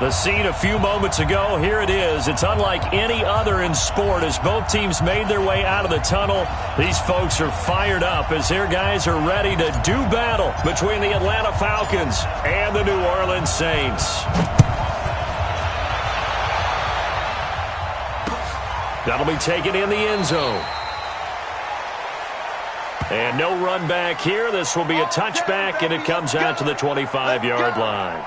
The scene a few moments ago, here it is. It's unlike any other in sport as both teams made their way out of the tunnel. These folks are fired up as their guys are ready to do battle between the Atlanta Falcons and the New Orleans Saints. That'll be taken in the end zone. And no run back here. This will be a touchback, and it comes out to the 25-yard line.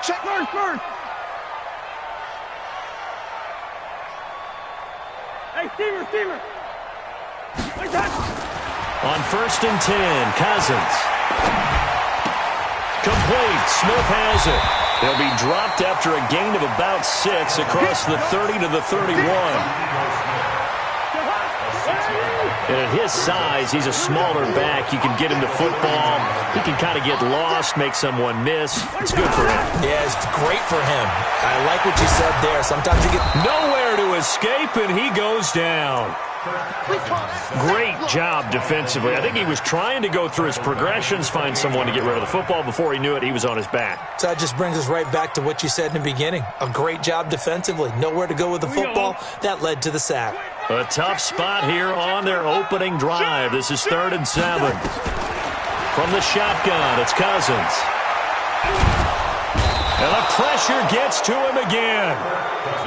Check first. Hey, Steamer. Like that. On 1st and 10, Cousins. Complete. Smith has it. He'll be dropped after a gain of about 6 across the 30 to the 31. And at his size, he's a smaller back. You can get him to football. He can kind of get lost, make someone miss. It's good for him. Yeah, it's great for him. I like what you said there. Sometimes you get nowhere to escape, and he goes down. Great job defensively. I think he was trying to go through his progressions, find someone to get rid of the football. Before he knew it, he was on his back. So that just brings us right back to what you said in the beginning. A great job defensively. Nowhere to go with the football. That led to the sack. A tough spot here on their opening drive. This is 3rd and 7. From the shotgun, it's Cousins. And the pressure gets to him again.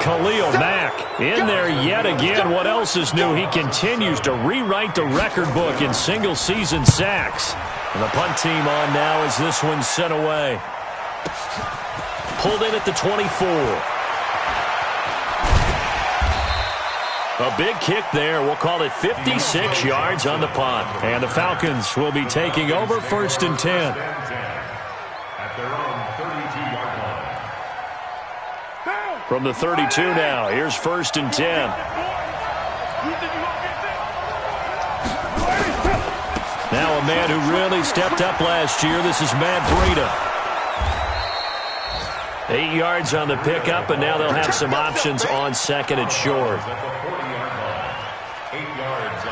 Khalil Mack in there yet again. What else is new? He continues to rewrite the record book in single-season sacks. And the punt team on now as this one's sent away. Pulled in at the 24. A big kick there. We'll call it 56 yards on the punt. And the Falcons will be taking over 1st and 10. From the 32 now, here's 1st and 10. Now a man who really stepped up last year. This is Matt Breida. 8 yards on the pickup, and now they'll have some options on 2nd and short.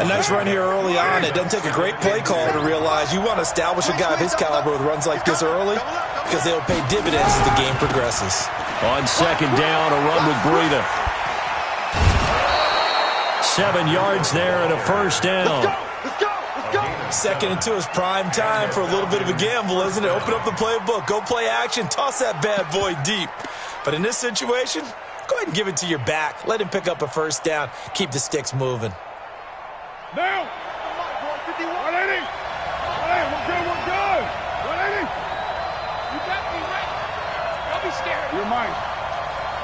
A nice run here early on. It doesn't take a great play call to realize you want to establish a guy of his caliber with runs like this early because they'll pay dividends as the game progresses. On 2nd down, a run with Breida. 7 yards there and a 1st down. Let's go. 2nd and 2 is prime time for a little bit of a gamble, isn't it? Open up the playbook. Go play action. Toss that bad boy deep. But in this situation, go ahead and give it to your back. Let him pick up a 1st down. Keep the sticks moving. Now. 180. Hey, we're good. 180. You got me right. Don't be scared. You're mine.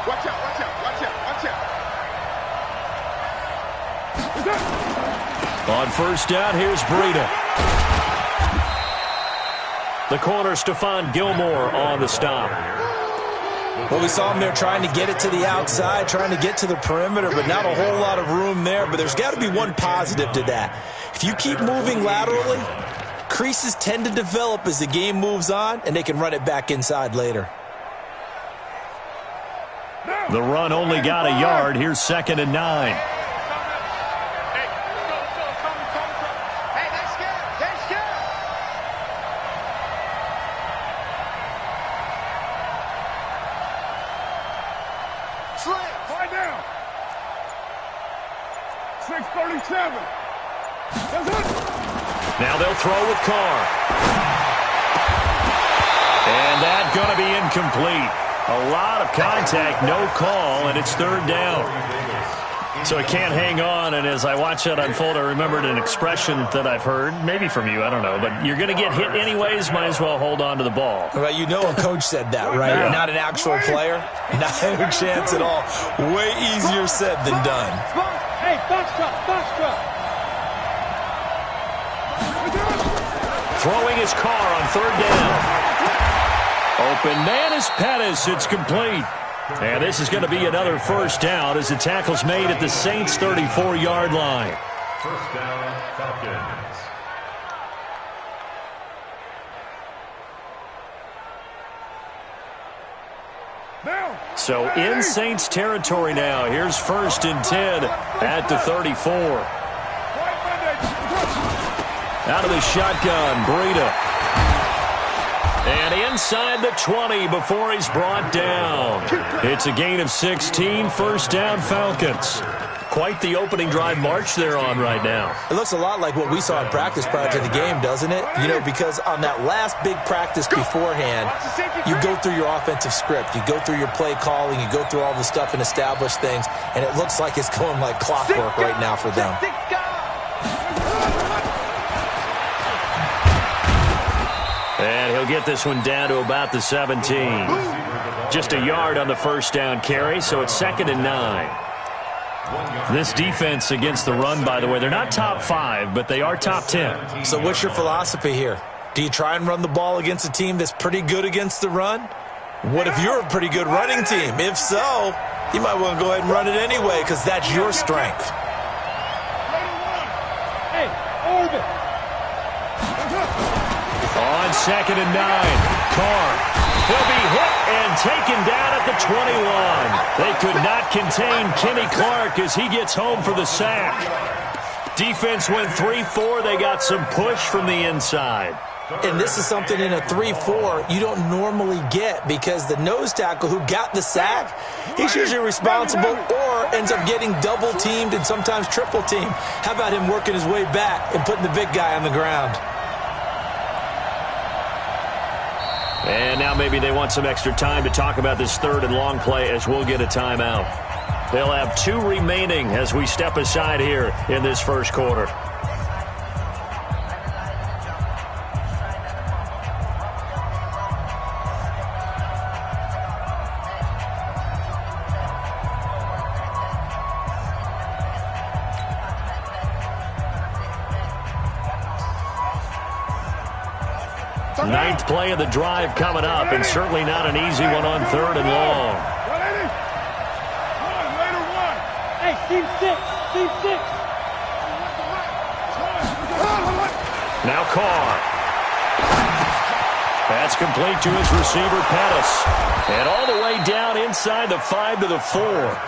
Watch out. On 1st down, here's Breida. The corner, Stephon Gilmore on the stop. Well, we saw him there trying to get it to the outside, trying to get to the perimeter, but not a whole lot of room there. But there's got to be one positive to that. If you keep moving laterally, creases tend to develop as the game moves on, and they can run it back inside later. The run only got a yard. Here's 2nd and 9. Now they'll throw with Carr. And that's going to be incomplete. A lot of contact, no call, and it's 3rd down. So I can't hang on, and as I watch that unfold, I remembered an expression that I've heard, maybe from you, I don't know, but you're going to get hit anyways, might as well hold on to the ball. Well, you know a coach said that, right? Yeah. Not an actual player. Not a chance at all. Way easier said than done. Hey, box truck. Throwing his car on third down. Open man is Pettis. It's complete. And this is going to be another first down as the tackle's made at the Saints' 34-yard line. First down, Falcons. So in Saints territory now. Here's 1st and 10 at the 34. Out of the shotgun, Breida. And inside the 20 before he's brought down. It's a gain of 16, first down Falcons. Quite the opening drive march they're on right now. It looks a lot like what we saw in practice prior to the game, doesn't it? You know, because on that last big practice beforehand, you go through your offensive script. You go through your play calling. You go through all the stuff and establish things. And it looks like it's going like clockwork right now for them. And he'll get this one down to about the 17. Just a yard on the first down carry, so it's 2nd and 9. This defense against the run, by the way, they're not top 5, but they are top 10. So what's your philosophy here? Do you try and run the ball against a team that's pretty good against the run? What if you're a pretty good running team? If so, you might want to go ahead and run it anyway because that's your strength. Hey, Orbit. On 2nd and 9, Carr. He'll be hit and taken down at the 21. They could not contain Kenny Clark as he gets home for the sack. Defense went 3-4. They got some push from the inside. And this is something in a 3-4 you don't normally get because the nose tackle who got the sack, he's usually responsible or ends up getting double-teamed and sometimes triple-teamed. How about him working his way back and putting the big guy on the ground? And now maybe they want some extra time to talk about this 3rd and long play as we'll get a timeout. They'll have 2 remaining as we step aside here in this first quarter. Ninth play of the drive coming up, and certainly not an easy one on 3rd and long. Hey, team 6. Now Carr. That's complete to his receiver, Pettis. And all the way down inside the 5 to the 4.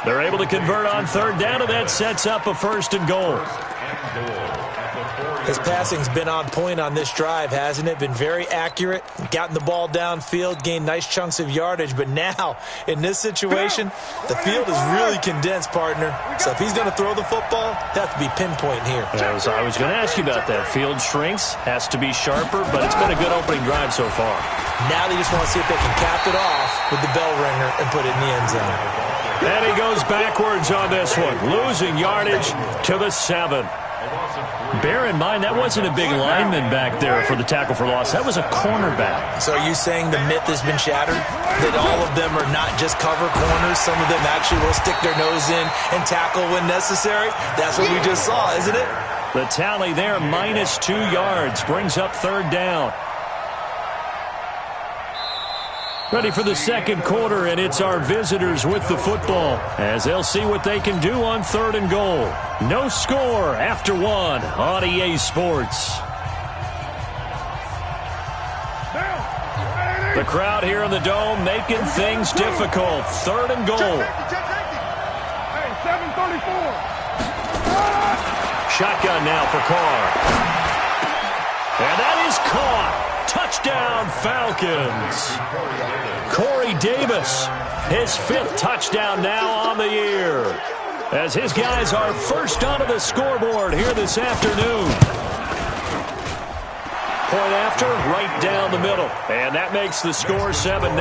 They're able to convert on 3rd down, and that sets up a 1st and goal. His passing's been on point on this drive, hasn't it? Been very accurate, gotten the ball downfield, gained nice chunks of yardage. But now, in this situation, the field is really condensed, partner. So if he's going to throw the football, he'll have to be pinpoint here. I was going to ask you about that. Field shrinks, has to be sharper, but it's been a good opening drive so far. Now they just want to see if they can cap it off with the bell ringer and put it in the end zone. And he goes backwards on this one, losing yardage to the 7. Bear in mind, that wasn't a big lineman back there for the tackle for loss. That was a cornerback. So are you saying the myth has been shattered? That all of them are not just cover corners? Some of them actually will stick their nose in and tackle when necessary? That's what we just saw, isn't it? The tally there, minus 2 yards, brings up 3rd down. Ready for the second quarter, and it's our visitors with the football as they'll see what they can do on 3rd and goal. No score after 1 on EA Sports. The crowd here in the Dome making things difficult. 3rd and goal. Hey, 734. Shotgun now for Carr. And that is caught. Touchdown, Falcons. Corey Davis, his 5th touchdown now on the year, as his guys are first onto the scoreboard here this afternoon. Point after, right down the middle, and that makes the score 7-0.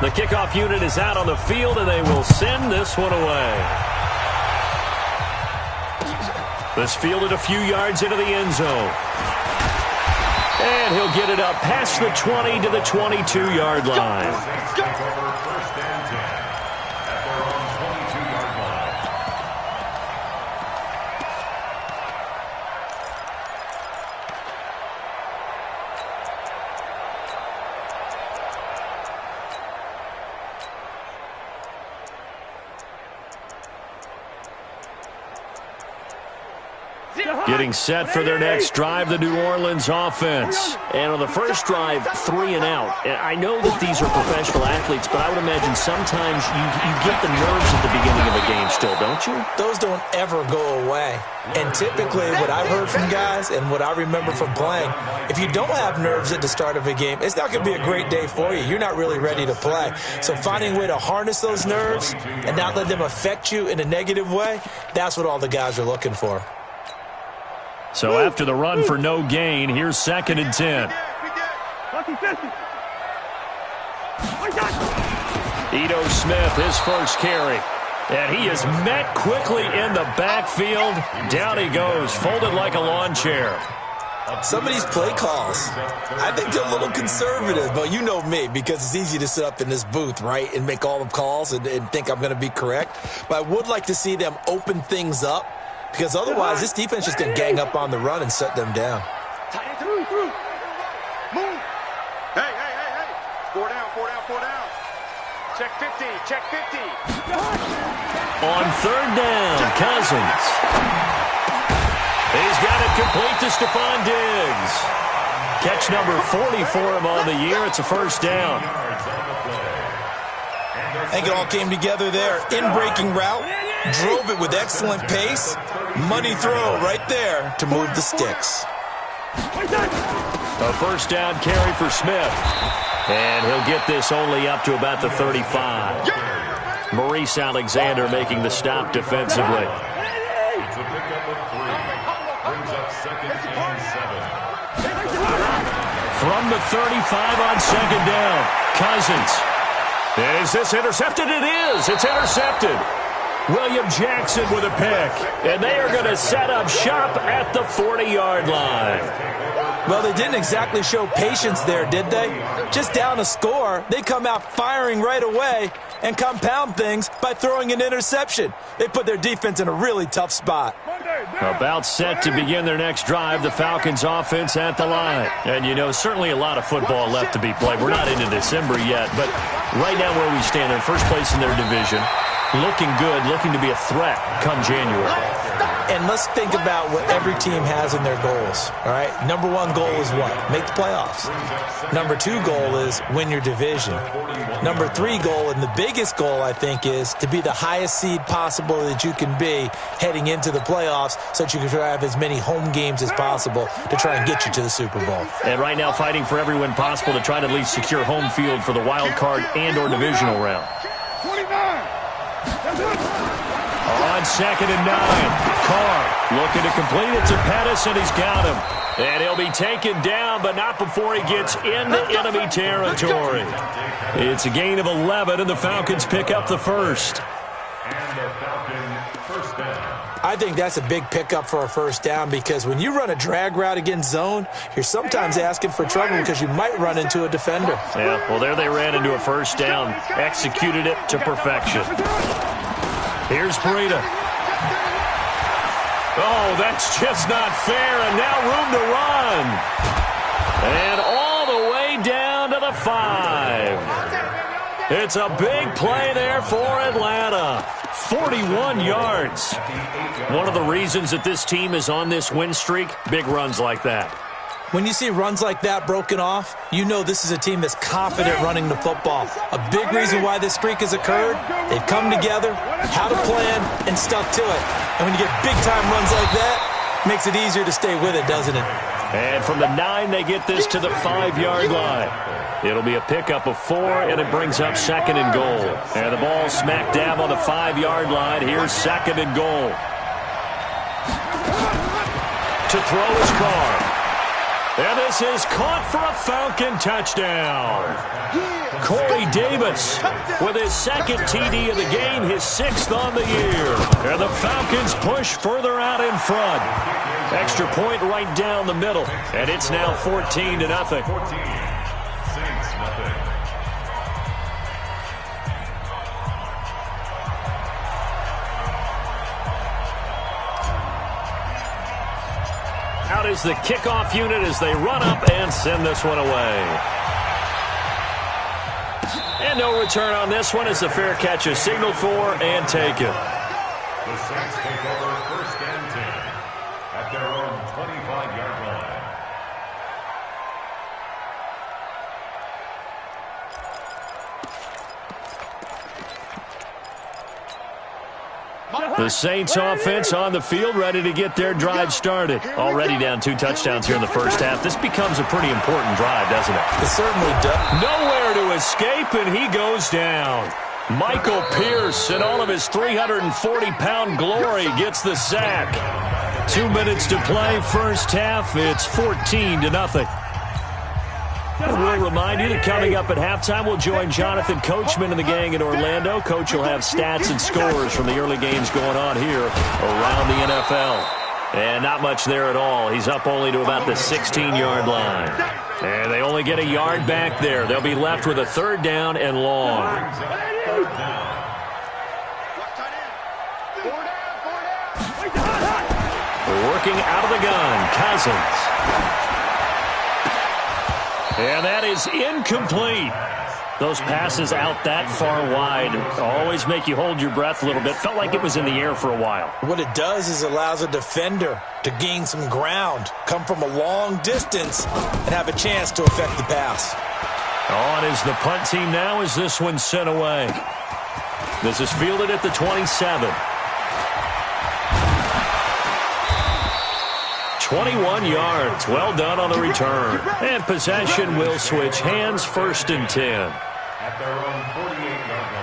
The kickoff unit is out on the field, and they will send this one away. This fielded a few yards into the end zone. And he'll get it up past the 20 to the 22-yard line. First and 10 at their own 22-yard line. Getting set for their next drive, the New Orleans offense. And on the first drive, 3 and out. And I know that these are professional athletes, but I would imagine sometimes you get the nerves at the beginning of a game still, don't you? Those don't ever go away. And typically what I've heard from guys and what I remember from playing, if you don't have nerves at the start of a game, it's not going to be a great day for you. You're not really ready to play. So finding a way to harness those nerves and not let them affect you in a negative way, that's what all the guys are looking for. So after the run for no gain, here's 2nd and 10. Ito Smith, his first carry. And he is met quickly in the backfield. Down he goes, folded like a lawn chair. Some of these play calls, I think they're a little conservative, but you know me, because it's easy to sit up in this booth, right, and make all the calls and think I'm going to be correct. But I would like to see them open things up, because otherwise this defense is going to gang up on the run and shut them down. Move. Hey. 4 down. Check 50. On 3rd down, Cousins. He's got it complete to Stephon Diggs. Catch number 40 for him on the year. It's a first down. I think it all came together there. In-breaking route. Drove it with excellent pace. Money throw right there to move the sticks. A first down carry for Smith. And he'll get this only up to about the 35. Maurice Alexander making the stop defensively. It's a pickup of 3. Brings up 2nd and 7. From the 35 on 2nd down, Cousins. Is this intercepted? It is. It's intercepted. William Jackson with a pick. And they are going to set up shop at the 40-yard line. Well, they didn't exactly show patience there, did they? Just down a score, they come out firing right away and compound things by throwing an interception. They put their defense in a really tough spot. About set to begin their next drive, the Falcons offense at the line. And, you know, certainly a lot of football left to be played. We're not into December yet, but right now where we stand, in first place in their division, looking good, looking to be a threat come January. And let's think about what every team has in their goals, all right? Number 1 goal is what? Make the playoffs. Number 2 goal is win your division. Number 3 goal, and the biggest goal, I think, is to be the highest seed possible that you can be heading into the playoffs so that you can try to have as many home games as possible to try and get you to the Super Bowl. And right now fighting for every win possible to try to at least secure home field for the wild card and or divisional round. 29. On 2nd and 9, Carr looking to complete it to Pettis, and he's got him. And he'll be taken down, but not before he gets into enemy territory. It's a gain of 11, and the Falcons pick up the first. And the Falcon first down. I think that's a big pickup for a first down, because when you run a drag route against zone, you're sometimes asking for trouble because you might run into a defender. Yeah, well, there they ran into a first down, executed it to perfection. Here's Breida. Oh, that's just not fair, and now room to run. And all the way down to the 5. It's a big play there for Atlanta. 41 yards. One of the reasons that this team is on this win streak, big runs like that. When you see runs like that broken off, you know this is a team that's confident running the football. A big reason why this streak has occurred, they've come together, had a plan, and stuck to it. And when you get big-time runs like that, it makes it easier to stay with it, doesn't it? And from the 9, they get this to the 5-yard line. It'll be a pickup of 4, and it brings up 2nd and goal. And the ball smack dab on the 5-yard line. Here's 2nd and goal. To throw is Carr. And this is caught for a Falcon touchdown. Corey Davis with his second TD of the game, his 6th on the year. And the Falcons push further out in front. Extra point right down the middle. And it's now 14-0. 14, Saints, 0. Out is the kickoff unit as they run up and send this one away. And no return on this one as the fair catch is signaled for and taken. The Saints take over 1st and 10 at their own 25-yard line. The Saints offense on the field, ready to get their drive started. Already down 2 touchdowns here in the first half. This becomes a pretty important drive, doesn't it? It certainly does. Nowhere to escape, and he goes down. Michael Pierce, in all of his 340-pound glory, gets the sack. 2 minutes to play, first half. It's 14-0. And we'll remind you that coming up at halftime, we'll join Jonathan Coachman and the gang in Orlando. Coach will have stats and scores from the early games going on here around the NFL. And not much there at all. He's up only to about the 16-yard line. And they only get a yard back there. They'll be left with a 3rd down and long. Working out of the gun, Cousins. And that is incomplete. Those passes out that far wide always make you hold your breath a little bit. Felt like it was in the air for a while. What it does is it allows a defender to gain some ground, come from a long distance, and have a chance to affect the pass. On is the punt team now as this one's sent away. This is fielded at the 27. 21 yards. Well done on the return. And possession will switch hands, 1st and 10. At their own 48-yard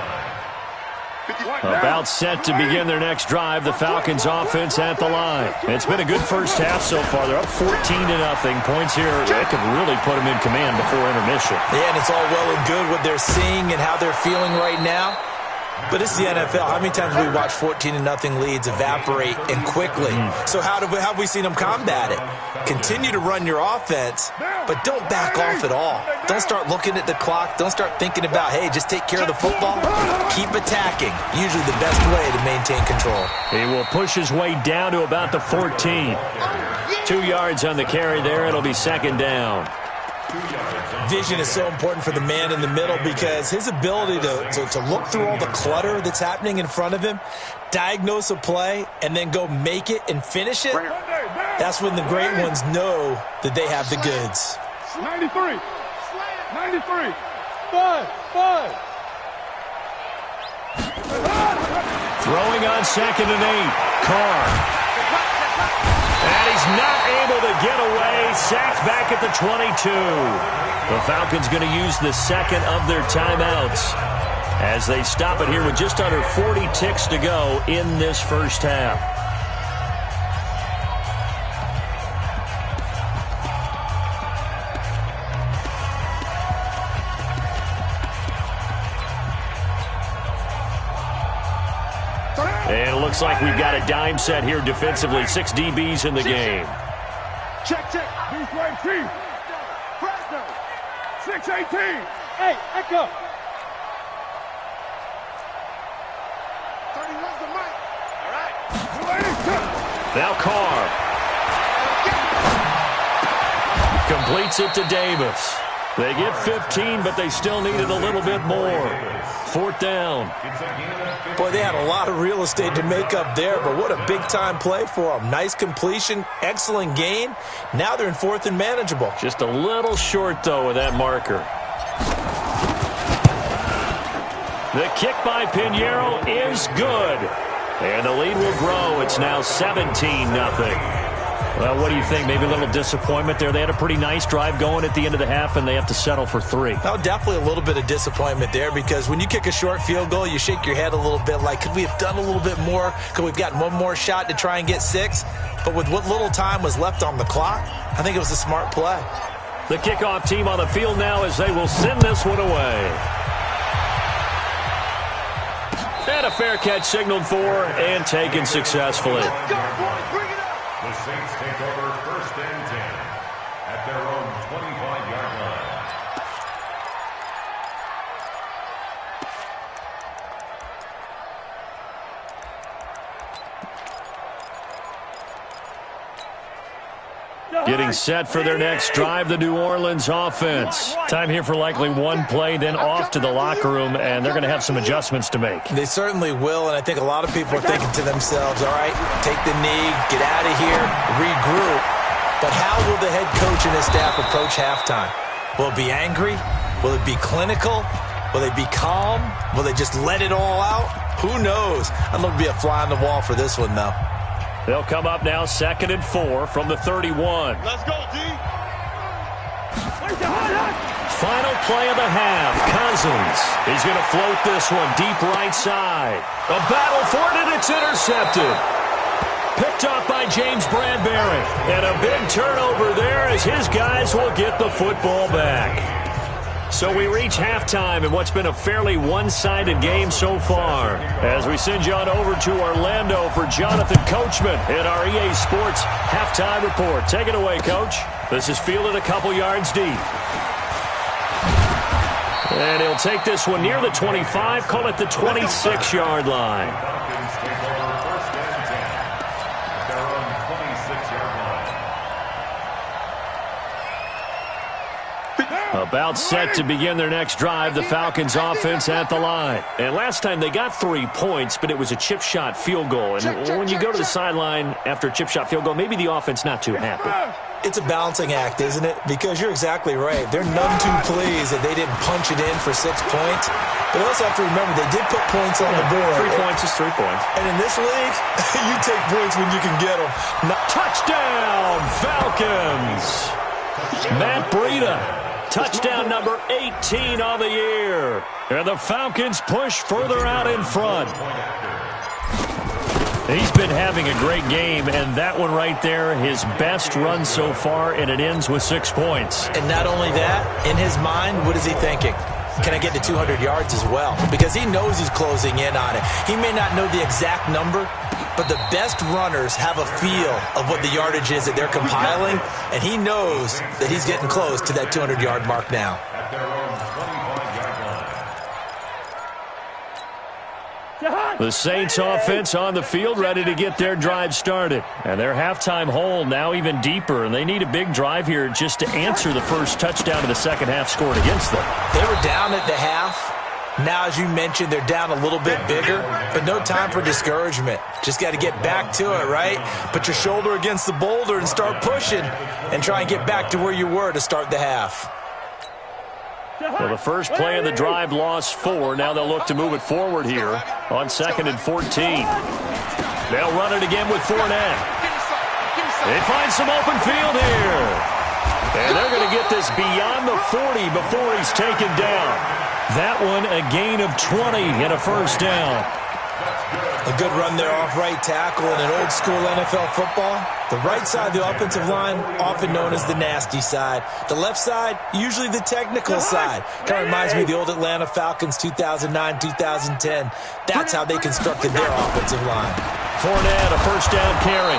line. About set to begin their next drive. The Falcons offense at the line. It's been a good first half so far. They're up 14-0. Points here that could really put them in command before intermission. Yeah, and it's all well and good what they're seeing and how they're feeling right now. But it's the NFL. How many times have we watched 14-0 leads evaporate and quickly? So how have we seen them combat it? Continue to run your offense, but don't back off at all. Don't start looking at the clock. Don't start thinking about, hey, just take care of the football. Keep attacking. Usually the best way to maintain control. He will push his way down to about the 14. 2 yards on the carry there. It'll be 2nd down. Vision is so important for the man in the middle because his ability to look through all the clutter that's happening in front of him, diagnose a play, and then go make it and finish it, that's when the great ones know that they have the goods. 93. 93. 5. Throwing on 2nd and 8. Carr. And he's not able to get away. Sacked back at the 22. The Falcons going to use the 2nd of their timeouts as they stop it here with just under 40 ticks to go in this first half. And it looks like we've got a dime set here defensively. 6 DBs in the game. Check. Who's right, Chief? Fresno. 6-18. Hey, echo. 31's the mic. All right. Now Carr. Completes it to Davis. They get 15, but they still needed a little bit more. 4th down. Boy, they had a lot of real estate to make up there, but what a big-time play for them. Nice completion, excellent gain. Now they're in 4th and manageable. Just a little short, though, with that marker. The kick by Pinheiro is good. And the lead will grow. It's now 17-0. Well, what do you think? Maybe a little disappointment there. They had a pretty nice drive going at the end of the half, and they have to settle for 3. Oh, definitely a little bit of disappointment there, because when you kick a short field goal, you shake your head a little bit like, could we have done a little bit more? Could we have gotten one more shot to try and get 6? But with what little time was left on the clock, I think it was a smart play. The kickoff team on the field now as they will send this one away. And a fair catch signaled for and taken successfully. The Saints take over 1st and 10 at their own 25-yard line. Getting set for their next drive, the New Orleans offense. Time here for likely one play, then off to the locker room, and they're going to have some adjustments to make. They certainly will, and I think a lot of people are thinking to themselves, all right, take the knee, get out of here, regroup. But how will the head coach and his staff approach halftime? Will it be angry? Will it be clinical? Will they be calm? Will they just let it all out? Who knows? I'd love to be a fly on the wall for this one, though. They'll come up now 2nd and 4 from the 31. Let's go, D. Final play of the half. Cousins is going to float this one deep right side. A battle for it, and it's intercepted. Picked up by James Bradbury. And a big turnover there as his guys will get the football back. So we reach halftime in what's been a fairly one-sided game so far. As we send you on over to Orlando for Jonathan Coachman in our EA Sports Halftime Report. Take it away, Coach. This is fielded a couple yards deep. And he'll take this one near the 25, call it the 26-yard line. Falcons take over 1st and 10 at their own 26-yard line. About set to begin their next drive, the Falcons offense at the line. And last time they got 3 points, but it was a chip shot field goal. And when you go to the sideline after a chip shot field goal, maybe the offense not too happy. It's a balancing act, isn't it? Because you're exactly right. They're none too pleased that they didn't punch it in for 6 points. But also have to remember, they did put points on the board. 3 points is 3 points. And in this league, you take points when you can get them. Touchdown, Falcons! Matt Breida. Touchdown number 18 on the year. And the Falcons push further out in front. He's been having a great game, and that one right there, his best run so far, and it ends with 6 points. And not only that, in his mind, what is he thinking? Can I get to 200 yards as well? Because he knows he's closing in on it. He may not know the exact number, but the best runners have a feel of what the yardage is that they're compiling, and he knows that he's getting close to that 200-yard mark now. At their own 25-yard line. The Saints offense on the field ready to get their drive started. And their halftime hole now even deeper, and they need a big drive here just to answer the first touchdown of the second half scored against them. They were down at the half. Now, as you mentioned, they're down a little bit bigger, but no time for discouragement. Just got to get back to it, right? Put your shoulder against the boulder and start pushing and try and get back to where you were to start the half. Well, the first play of the drive lost 4. Now they'll look to move it forward here on 2nd and 14. They'll run it again with Fournette. They find some open field here. And they're going to get this beyond the 40 before he's taken down. That one a gain of 20 and a first down. A good run there off right tackle in an old school NFL football. The right side of the offensive line, often known as the nasty side. The left side, usually the technical side. Kind of reminds me of the old Atlanta Falcons 2009-2010. That's how they constructed their offensive line. Fournette, a first down carry.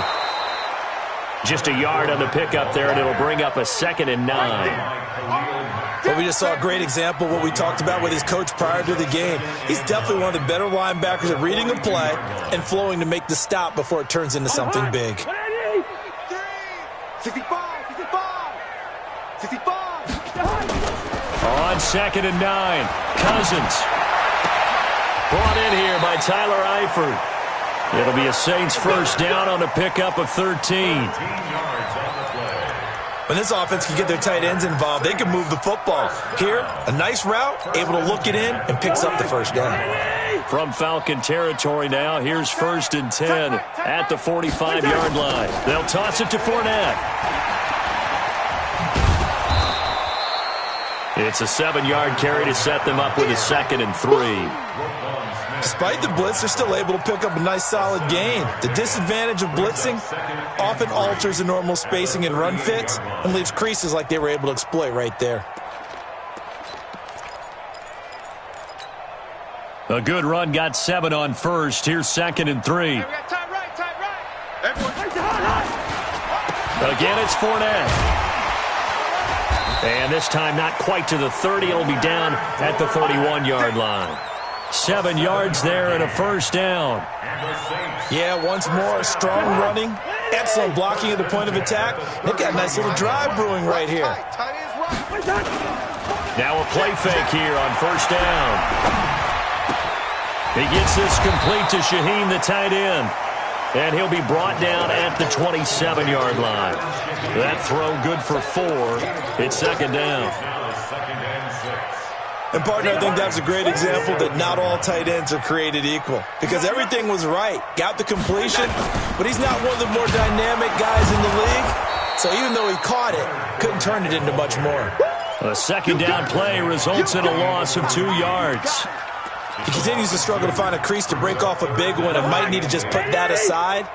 Just a yard on the pickup there, and it'll bring up a 2nd and 9. Well, we just saw a great example of what we talked about with his coach prior to the game. He's definitely one of the better linebackers at reading a play and flowing to make the stop before it turns into something big. 65. On 2nd and 9, Cousins. Brought in here by Tyler Eifert. It'll be a Saints first down on a pickup of 13. When this offense can get their tight ends involved, they can move the football. Here, a nice route, able to look it in, and picks up the first down. From Falcon territory now, here's 1st and 10 at the 45-yard line. They'll toss it to Fournette. It's a 7-yard carry to set them up with a 2nd and 3. Despite the blitz, they're still able to pick up a nice solid gain. The disadvantage of blitzing often alters the normal spacing and run fits and leaves creases like they were able to exploit right there. A good run got 7 on 1st. Here's 2nd and 3. Hey, we got time right. Again, it's Fournette. And this time not quite to the 30. It'll be down at the 31-yard line. 7 yards there and a 1st down. Yeah, once more, strong running, excellent blocking at the point of attack. They've got a nice little drive brewing right here. Now a play fake here on 1st down. He gets this complete to Shaheen, the tight end. And he'll be brought down at the 27-yard line. That throw good for 4. It's 2nd down. And, partner, I think that's a great example that not all tight ends are created equal. Because everything was right. Got the completion, but he's not one of the more dynamic guys in the league. So even though he caught it, couldn't turn it into much more. A 2nd down play results in a loss of 2 yards. He continues to struggle to find a crease to break off a big one and might need to just put that aside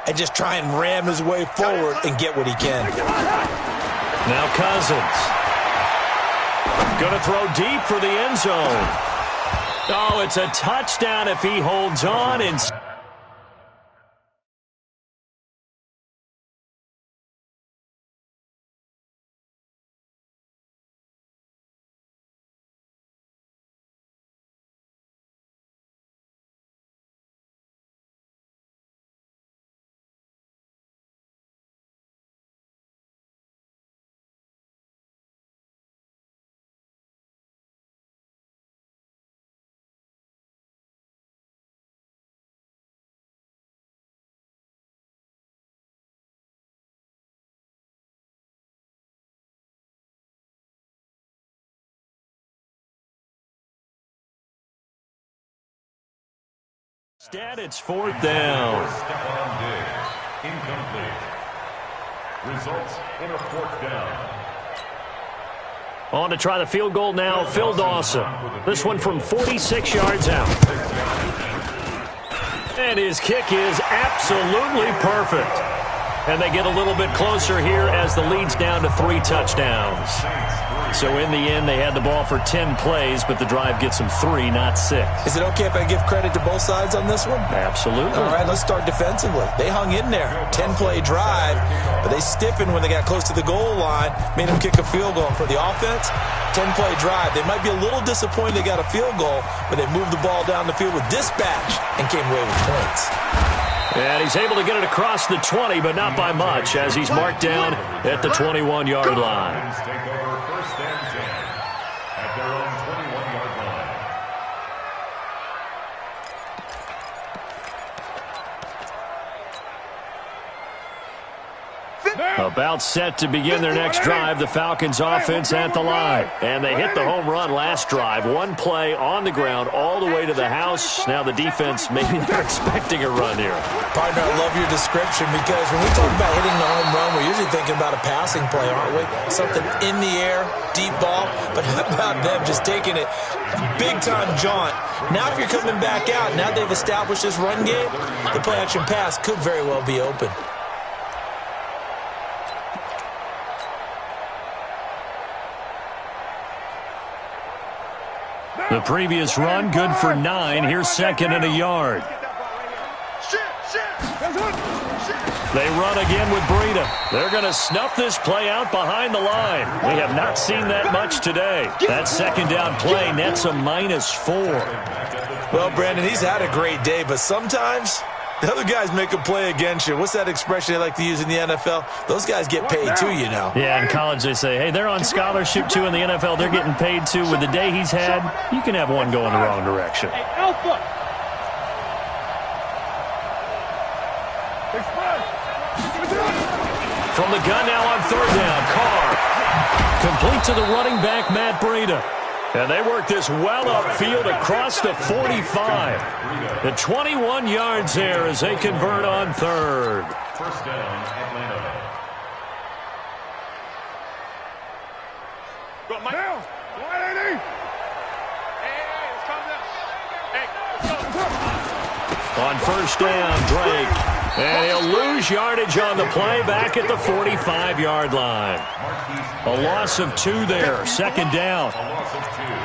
and just try and ram his way forward and get what he can. Now Cousins. Going to throw deep for the end zone. Oh, it's a touchdown if he holds on. And instead, it's 4th down. Incomplete. Results in a 4th down. On to try the field goal now, Phil Dawson. This one from 46 yards out. And his kick is absolutely perfect. And they get a little bit closer here as the lead's down to 3 touchdowns. So in the end, they had the ball for 10 plays, but the drive gets them 3, not 6. Is it okay if I give credit to both sides on this one? Absolutely. All right, let's start defensively. They hung in there. 10-play drive, but they stiffened when they got close to the goal line, made them kick a field goal. And for the offense, 10-play drive. They might be a little disappointed they got a field goal, but they moved the ball down the field with dispatch and came away with points. And he's able to get it across the 20, but not by much, as he's marked down at the 21-yard line. Take over 1st and 10 at their own 21-yard line. About set to begin their next drive, the Falcons offense at the line. And they hit the home run last drive. 1 play on the ground all the way to the house. Now the defense, maybe they're expecting a run here. Partner, I love your description because when we talk about hitting the home run, we're usually thinking about a passing play, aren't we? Something in the air, deep ball. But how about them just taking it big-time jaunt? Now if you're coming back out, now they've established this run game, the play-action pass could very well be open. The previous run, good for 9. Here's 2nd and a yard. They run again with Breida. They're going to snuff this play out behind the line. We have not seen that much today. That 2nd down play nets a -4. Well, Brandon, he's had a great day, but sometimes the other guys make a play against you. What's that expression they like to use in the NFL? Those guys get paid too, you know. Yeah, in college they say, hey, they're on scholarship too. In the NFL, they're getting paid too. With the day he's had, you can have one going the wrong direction. Hey, Alpha! From the gun now on 3rd down, Carr. Complete to the running back, Matt Breida. And they work this well upfield across the 45. The 21 yards there as they convert on third. First down, Atlanta. Go, Mike. Now. Go ahead, Eddie. Hey, it's coming up. Hey, On first down, Drake. And he'll lose yardage on the play back at the 45-yard line. A loss of 2 there, second down.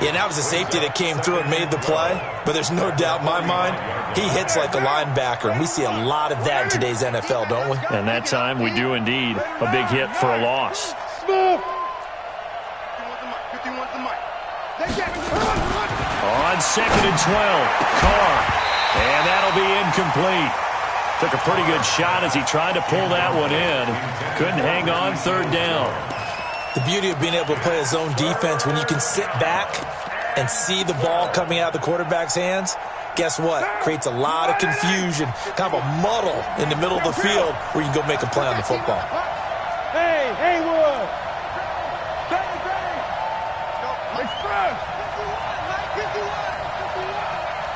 Yeah, that was a safety that came through and made the play, but there's no doubt in my mind, he hits like a linebacker, and we see a lot of that in today's NFL, don't we? And that time we do indeed. A big hit for a loss. On second and 12, Carr. And that'll be incomplete. Took a pretty good shot as he tried to pull that one in. Couldn't hang on third down. The beauty of being able to play a zone defense when you can sit back and see the ball coming out of the quarterback's hands, guess what? Creates a lot of confusion, kind of a muddle in the middle of the field where you can go make a play on the football. Hey, Haywood.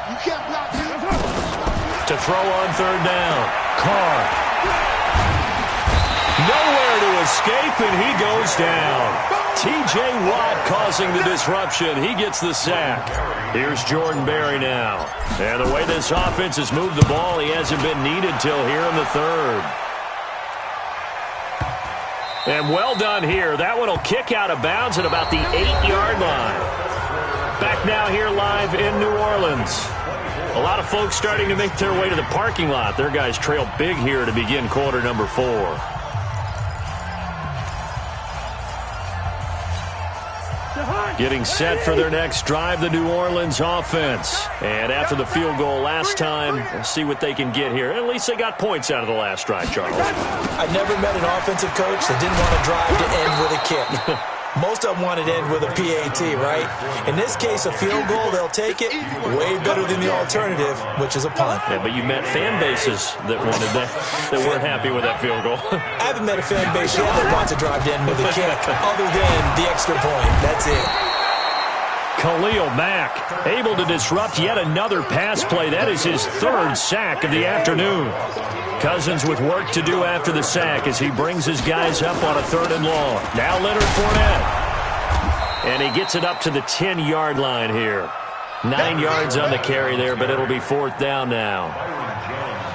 You can't block me. To throw on third down, Carr. Nowhere to escape, and he goes down. T.J. Watt causing the disruption. He gets the sack. Here's Jordan Berry now. And the way this offense has moved the ball, he hasn't been needed till here in the third. And well done here. That one will kick out of bounds at about the 8-yard line. Back now here live in New Orleans. A lot of folks starting to make their way to the parking lot. Their guys trail big here to begin quarter number 4. Getting set for their next drive, the New Orleans offense. And after the field goal last time, we'll see what they can get here. At least they got points out of the last drive, Charles. I never met an offensive coach that didn't want to drive to end with a kick. Most of them wanted to end with a PAT, right? In this case, a field goal, they'll take it. Way better than the alternative, which is a punt. Yeah, but you met fan bases that wanted that weren't happy with that field goal. I haven't met a fan base yet that wants to drive to end with a kick, other than the extra point. That's it. Khalil Mack able to disrupt yet another pass play. That is his 3rd sack of the afternoon. Cousins with work to do after the sack as he brings his guys up on a 3rd and long. Now Leonard Fournette. And he gets it up to the 10-yard line here. 9 yards on the carry there, but it'll be 4th down now.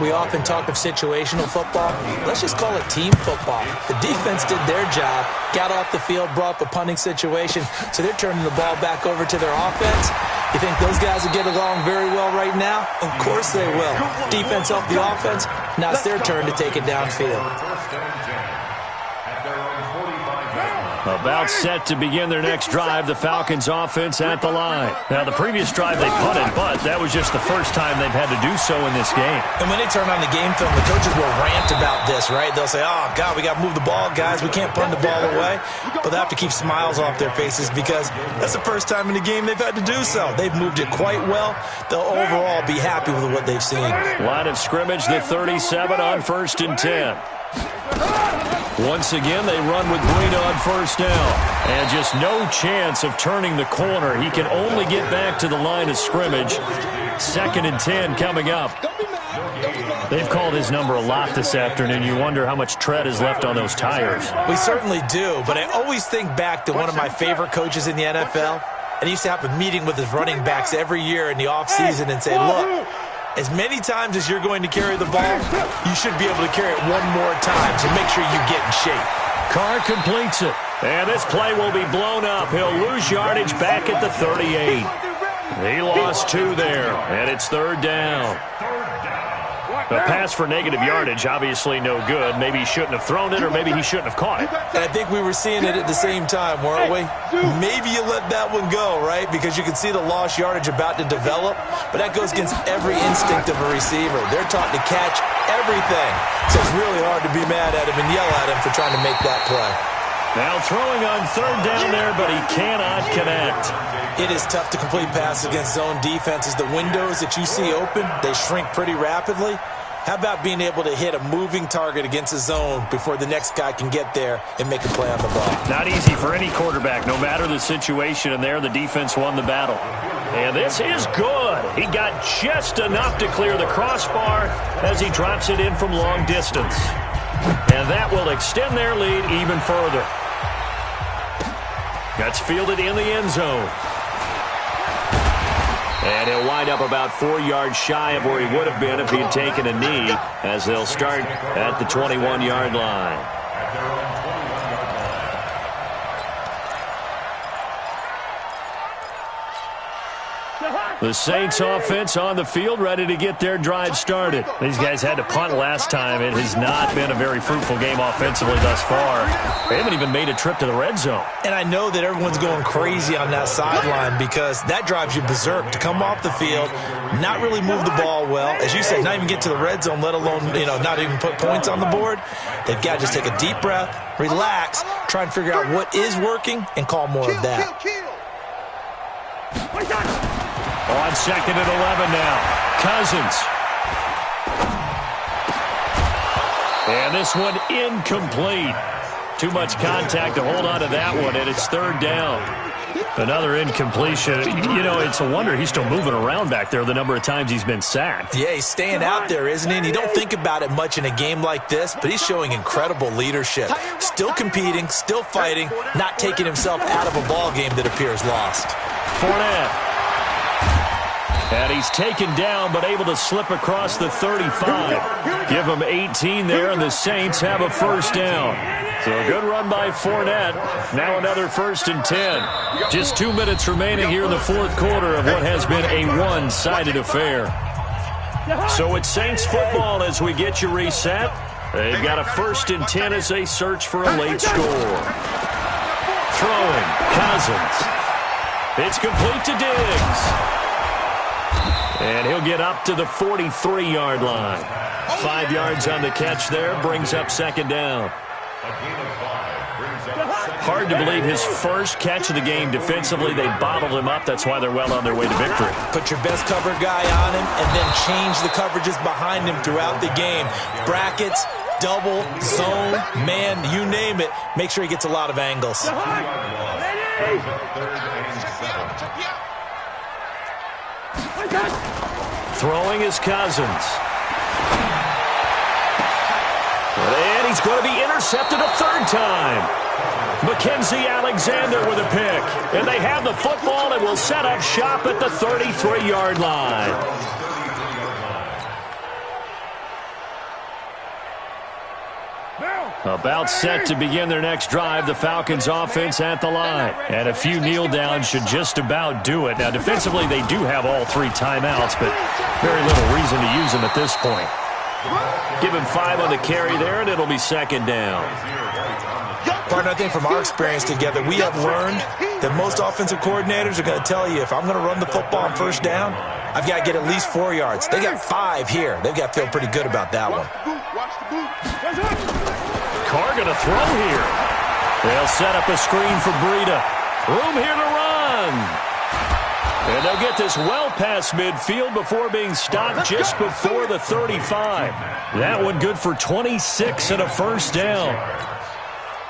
We often talk of situational football. Let's just call it team football. The defense did their job, got off the field, brought the punting situation, so they're turning the ball back over to their offense. You think those guys will get along very well right now? Of course they will. Defense helped the offense. Now it's their turn to take it downfield. About set to begin their next drive, the Falcons offense at the line. Now, the previous drive they punted, but that was just the first time they've had to do so in this game. And when they turn on the game film, the coaches will rant about this, right? They'll say, oh, God, we got to move the ball, guys. We can't punt the ball away. But they have to keep smiles off their faces because that's the first time in the game they've had to do so. They've moved it quite well. They'll overall be happy with what they've seen. Line of scrimmage, the 37 on 1st and 10. Once again, they run with Green on first down. And just no chance of turning the corner. He can only get back to the line of scrimmage. 2nd and 10 coming up. They've called his number a lot this afternoon. You wonder how much tread is left on those tires. We certainly do, but I always think back to one of my favorite coaches in the NFL. And he used to have a meeting with his running backs every year in the offseason and say, look, as many times as you're going to carry the ball, you should be able to carry it one more time, so make sure you get in shape. Carr completes it. And this play will be blown up. He'll lose yardage back at the 38. He lost 2 there, and it's 3rd down. A pass for negative yardage, obviously no good. Maybe he shouldn't have thrown it, or maybe he shouldn't have caught it. And I think we were seeing it at the same time, weren't we? Maybe you let that one go, right? Because you can see the lost yardage about to develop. But that goes against every instinct of a receiver. They're taught to catch everything. So it's really hard to be mad at him and yell at him for trying to make that play. Now throwing on 3rd down there, but he cannot connect. It is tough to complete passes against zone defenses. The windows that you see open, they shrink pretty rapidly. How about being able to hit a moving target against a zone before the next guy can get there and make a play on the ball? Not easy for any quarterback, no matter the situation, and there the defense won the battle. And this is good. He got just enough to clear the crossbar as he drops it in from long distance. And that will extend their lead even further. That's fielded in the end zone. And he'll wind up about 4 yards shy of where he would have been if he had taken a knee, as they'll start at the 21-yard line. The Saints offense on the field, ready to get their drive started. These guys had to punt last time. It has not been a very fruitful game offensively thus far. They haven't even made a trip to the red zone. And I know that everyone's going crazy on that sideline because that drives you berserk to come off the field, not really move the ball well. As you said, not even get to the red zone, let alone, not even put points on the board. They've got to just take a deep breath, relax, try and figure out what is working, and call more of that. On 2nd and 11 now. Cousins. And this one incomplete. Too much contact to hold on to that one, and it's 3rd down. Another incompletion. It's a wonder he's still moving around back there the number of times he's been sacked. Yeah, he's staying out there, isn't he? And you don't think about it much in a game like this, but he's showing incredible leadership. Still competing, still fighting, not taking himself out of a ball game that appears lost. Fournette. And he's taken down, but able to slip across the 35. Give him 18 there, and the Saints have a 1st down. So a good run by Fournette. Now another 1st and 10. Just 2 minutes remaining here in the 4th quarter of what has been a one-sided affair. So it's Saints football as we get you reset. They've got a 1st and 10 as they search for a late score. Throwing, Cousins. It's complete to Diggs. And he'll get up to the 43-yard line. 5 yards on the catch there, brings up 2nd down. Hard to believe his first catch of the game defensively. They bottled him up. That's why they're well on their way to victory. Put your best cover guy on him and then change the coverages behind him throughout the game. Brackets, double, zone, man, you name it. Make sure he gets a lot of angles. Throwing is Cousins. And he's going to be intercepted a 3rd time. Mackenzie Alexander with a pick. And they have the football and will set up shop at the 33-yard line. About set to begin their next drive, the Falcons offense at the line. And a few kneel downs should just about do it. Now, defensively, they do have all 3 timeouts, but very little reason to use them at this point. Give him 5 on the carry there, and it'll be 2nd down. Partner, I think from our experience together, we have learned that most offensive coordinators are going to tell you, if I'm going to run the football on 1st down, I've got to get at least 4 yards. They got 5 here. They've got to feel pretty good about that one. Carr going to throw here. They'll set up a screen for Breida. Room here to run. And they'll get this well past midfield before being stopped just before the 35. That one good for 26 and a 1st down.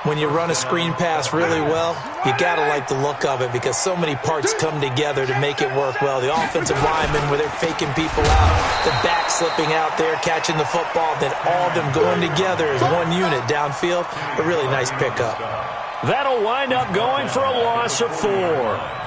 When you run a screen pass really well, you got to like the look of it because so many parts come together to make it work well. The offensive linemen, where they're faking people out, the back slipping out there, catching the football, then all of them going together as one unit downfield. A really nice pickup. That'll wind up going for a loss of 4.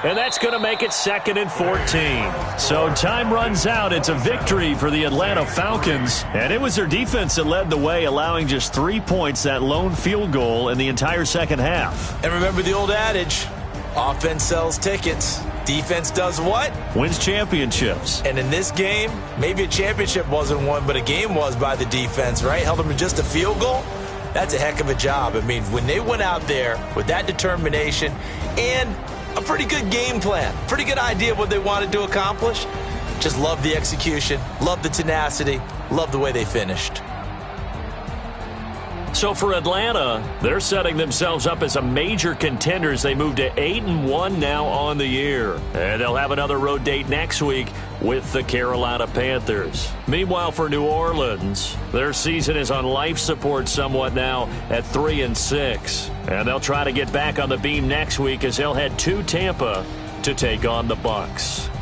And that's going to make it 2nd and 14. So time runs out. It's a victory for the Atlanta Falcons. And it was their defense that led the way, allowing just 3 points, that lone field goal in the entire 2nd half. And remember the old adage, offense sells tickets. Defense does what? Wins championships. And in this game, maybe a championship wasn't won, but a game was by the defense, right? Held them to just a field goal. That's a heck of a job. I mean, when they went out there with that determination and a pretty good game plan, pretty good idea of what they wanted to accomplish, just love the execution, love the tenacity, love the way they finished. So for Atlanta, they're setting themselves up as a major contender as they move to 8-1 now on the year. And they'll have another road date next week with the Carolina Panthers. Meanwhile, for New Orleans, their season is on life support somewhat now at 3-6. And they'll try to get back on the beam next week as they'll head to Tampa to take on the Bucs.